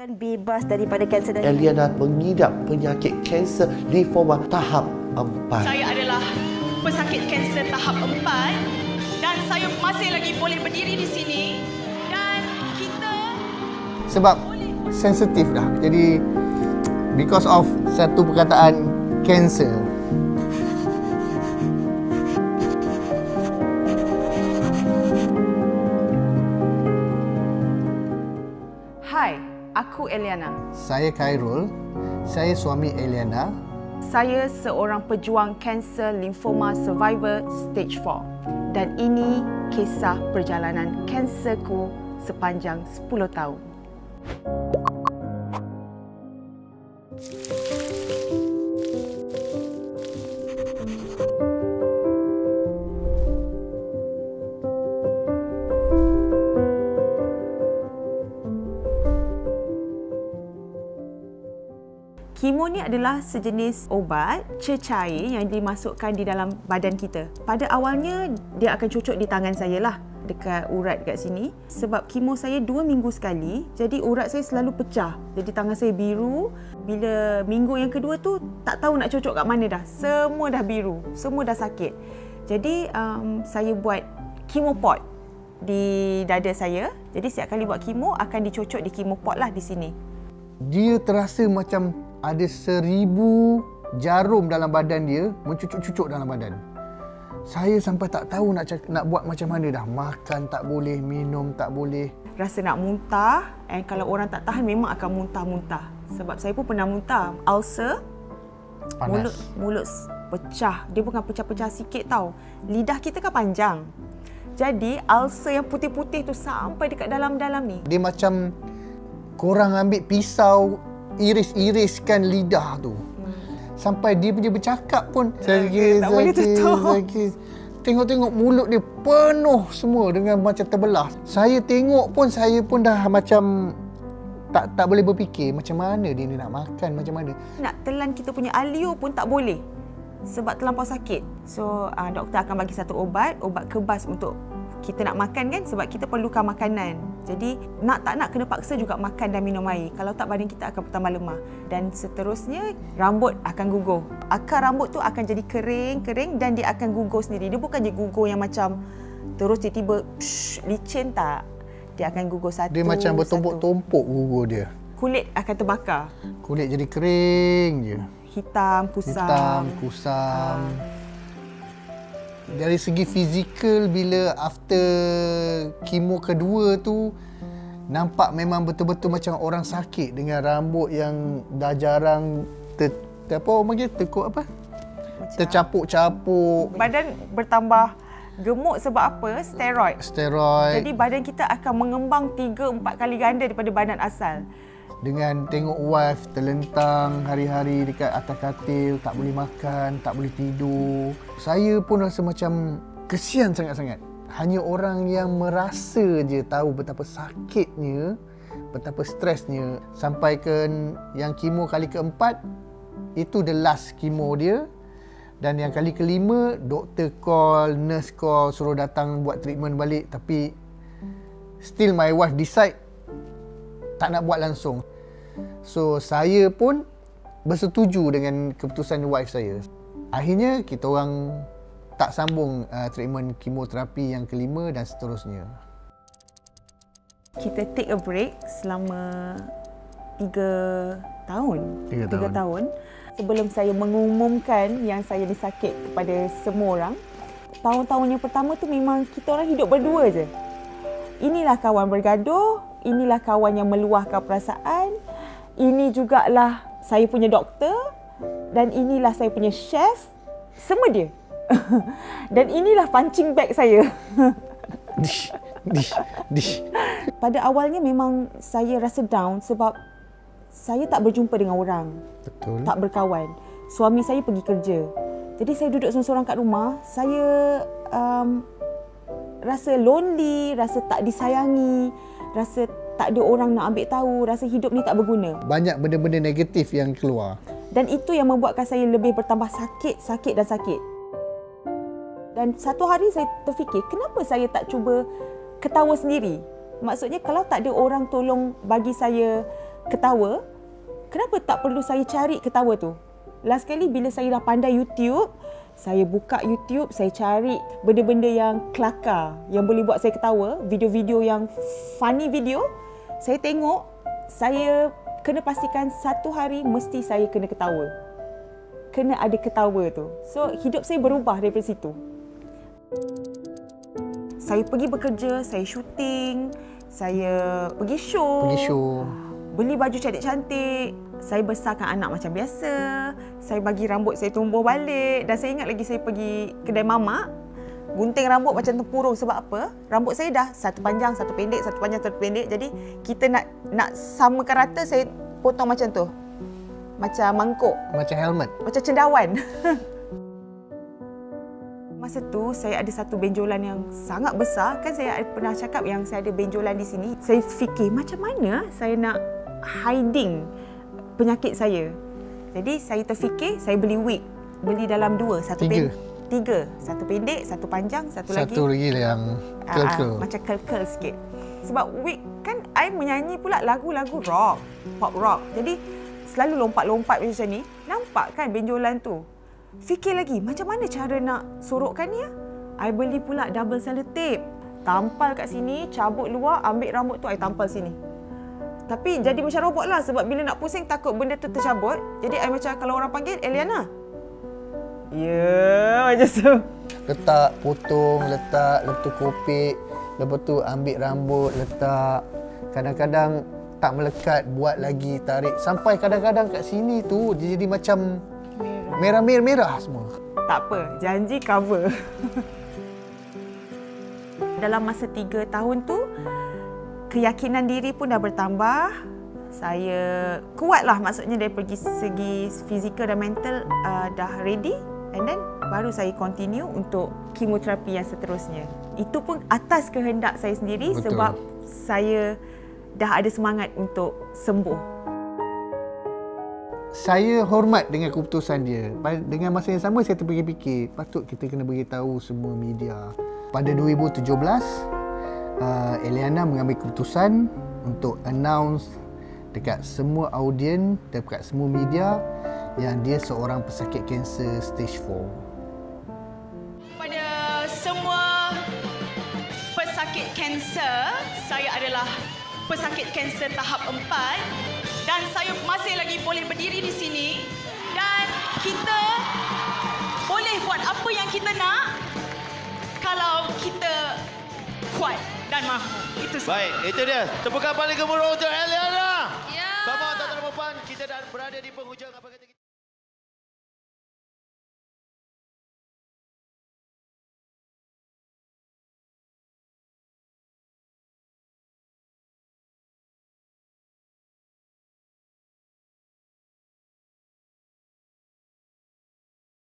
Bukan bebas daripada kanser darah. Eliana mengidap penyakit kanser limfoma tahap 4. Saya adalah pesakit kanser tahap 4 dan saya masih lagi boleh berdiri di sini dan kita sebab sensitif dah. Jadi because of satu perkataan kanser. Hai, aku Eliana. Saya Khairul. Saya suami Eliana. Saya seorang pejuang kanser limfoma survivor stage 4 dan ini kisah perjalanan kanserku sepanjang 10 tahun. Kemo ni adalah sejenis obat cecair yang dimasukkan di dalam badan kita. Pada awalnya, dia akan cocok di tangan saya lah, dekat urat kat sini. Sebab kemo saya 2 minggu sekali, jadi urat saya selalu pecah. Jadi tangan saya biru. Bila minggu yang kedua tu, tak tahu nak cocok kat mana dah. Semua dah biru, semua dah sakit. Jadi saya buat kemo pot di dada saya. Jadi setiap kali buat kemo, akan dicocok di kemo pot lah di sini. Dia terasa macam ada 1000 jarum dalam badan dia, mencucuk-cucuk dalam badan. Saya sampai tak tahu nak buat macam mana dah. Makan tak boleh, minum tak boleh. Rasa nak muntah, and kalau orang tak tahan memang akan muntah-muntah. Sebab saya pun pernah muntah. Ulcer, Panas. mulut pecah. Dia bukan pecah-pecah sikit tau. Lidah kita kan panjang. Jadi ulcer yang putih-putih tu sampai dekat dalam-dalam ni. Dia macam korang ambil pisau, iris-iriskan lidah tu. Sampai dia punya bercakap pun tak boleh tutup. Tengok-tengok mulut dia penuh semua dengan macam terbelah. Saya tengok pun, saya pun dah macam tak boleh berfikir macam mana dia ni nak makan, macam mana. Nak telan kita punya alio pun tak boleh. Sebab terlampau sakit. So doktor akan bagi satu obat kebas untuk kita nak makan kan, sebab kita perlukan makanan. Jadi nak tak nak kena paksa juga makan dan minum air. Kalau tak badan kita akan bertambah lemah. Dan seterusnya rambut akan gugur. Akar rambut tu akan jadi kering dan dia akan gugur sendiri. Dia bukan je gugur yang macam terus tiba-tiba licin, tak. Dia akan gugur satu. Dia macam bertumpuk-tumpuk gugur dia. Kulit akan terbakar. Kulit jadi kering je. Hitam, kusam. Dari segi fizikal, bila after kemo kedua tu, nampak memang betul-betul macam orang sakit dengan rambut yang dah jarang tekuk apa? Tercapuk-capuk. Badan bertambah gemuk sebab apa? Steroid. Jadi badan kita akan mengembang 3-4 kali ganda daripada badan asal. Dengan tengok wife terlentang hari-hari dekat atas katil, tak boleh makan, tak boleh tidur. Saya pun rasa macam kesian sangat-sangat. Hanya orang yang merasa je tahu betapa sakitnya, betapa stresnya. Sampai ke yang kemo kali keempat, itu the last kemo dia. Dan yang kali kelima, doktor call, nurse call, suruh datang buat treatment balik. Tapi still my wife decide tak nak buat langsung. So saya pun bersetuju dengan keputusan wife saya. Akhirnya kita orang tak sambung treatment kemoterapi yang kelima dan seterusnya. Kita take a break selama 3 tahun. 3 tahun. Sebelum saya mengumumkan yang saya disakit kepada semua orang. Tahun-tahun yang pertama tu memang kita orang hidup berdua je. Inilah kawan bergaduh, inilah kawan yang meluahkan perasaan, ini jugalah saya punya doktor dan inilah saya punya chef, semua dia. Dan inilah punching bag saya. Pada awalnya memang saya rasa down sebab saya tak berjumpa dengan orang. Betul. Tak berkawan. Suami saya pergi kerja. Jadi saya duduk seorang-seorang kat rumah, saya rasa lonely, rasa tak disayangi, rasa tak ada orang nak ambil tahu, rasa hidup ni tak berguna. Banyak benda-benda negatif yang keluar. Dan itu yang membuatkan saya lebih bertambah sakit. Dan satu hari saya terfikir, kenapa saya tak cuba ketawa sendiri? Maksudnya kalau tak ada orang tolong bagi saya ketawa, kenapa tak perlu saya cari ketawa tu? Last kali bila saya dah pandai YouTube, saya buka YouTube, saya cari benda-benda yang kelakar, yang boleh buat saya ketawa, video-video yang funny video. Saya tengok, saya kena pastikan satu hari mesti saya kena ketawa. Kena ada ketawa tu. So, hidup saya berubah daripada situ. Saya pergi bekerja, saya syuting, saya pergi show. Beli baju cantik-cantik. Saya besarkan anak macam biasa. Saya bagi rambut saya tumbuh balik. Dan saya ingat lagi saya pergi kedai mamak. Gunting rambut macam tempurung. Sebab apa? Rambut saya dah satu panjang, satu pendek, satu panjang, satu pendek. Jadi kita nak samakan rata, saya potong macam tu. Macam mangkuk. Macam helmet. Macam cendawan. Masa tu saya ada satu benjolan yang sangat besar. Kan saya pernah cakap yang saya ada benjolan di sini. Saya fikir macam mana saya nak hiding penyakit saya. Jadi saya terfikir saya beli wig. Beli dalam dua. Tiga. Satu pendek, satu panjang, satu lagi yang curl-curl. Macam curl-curl sikit. Sebab wig kan I menyanyi pula lagu-lagu rock, pop rock. Jadi selalu lompat-lompat macam ni. Nampak kan benjolan tu? Fikir lagi macam mana cara nak sorokkan ni. I beli pula double sellotape. Tampal kat sini, cabut luar, ambil rambut tu I tampal sini. Tapi jadi macam robot lah sebab bila nak pusing takut benda tu tercabut. Jadi I macam kalau orang panggil Eliana. Ya, macam tu. Letak, potong, letak, lepas tu kopik, lepas tu ambil rambut, letak. Kadang-kadang tak melekat, buat lagi, tarik. Sampai kadang-kadang kat sini tu dia jadi macam merah-merah semua. Tak apa, janji cover. Dalam masa 3 tahun tu, keyakinan diri pun dah bertambah. Saya kuatlah, maksudnya dari segi fizikal dan mental dah ready. And then baru saya continue untuk kemoterapi yang seterusnya. Itu pun atas kehendak saya sendiri. Betul. Sebab saya dah ada semangat untuk sembuh. Saya hormat dengan keputusan dia. Dengan masa yang sama saya terfikir-fikir, patut kita kena beritahu semua media. Pada 2017, Eliana mengambil keputusan untuk announce dekat semua audien, dekat semua media yang dia seorang pesakit kanser stage 4. Pada semua pesakit kanser, saya adalah pesakit kanser tahap 4 dan saya masih lagi boleh berdiri di sini dan kita boleh buat apa yang kita nak kalau kita kuat dan mahu. Itu semua. Baik, itu dia. Tepukan paling gemuruh untuk Eliana. Ya. Sama tuan-tuan dan puan, kita dah berada di penghujung apa kata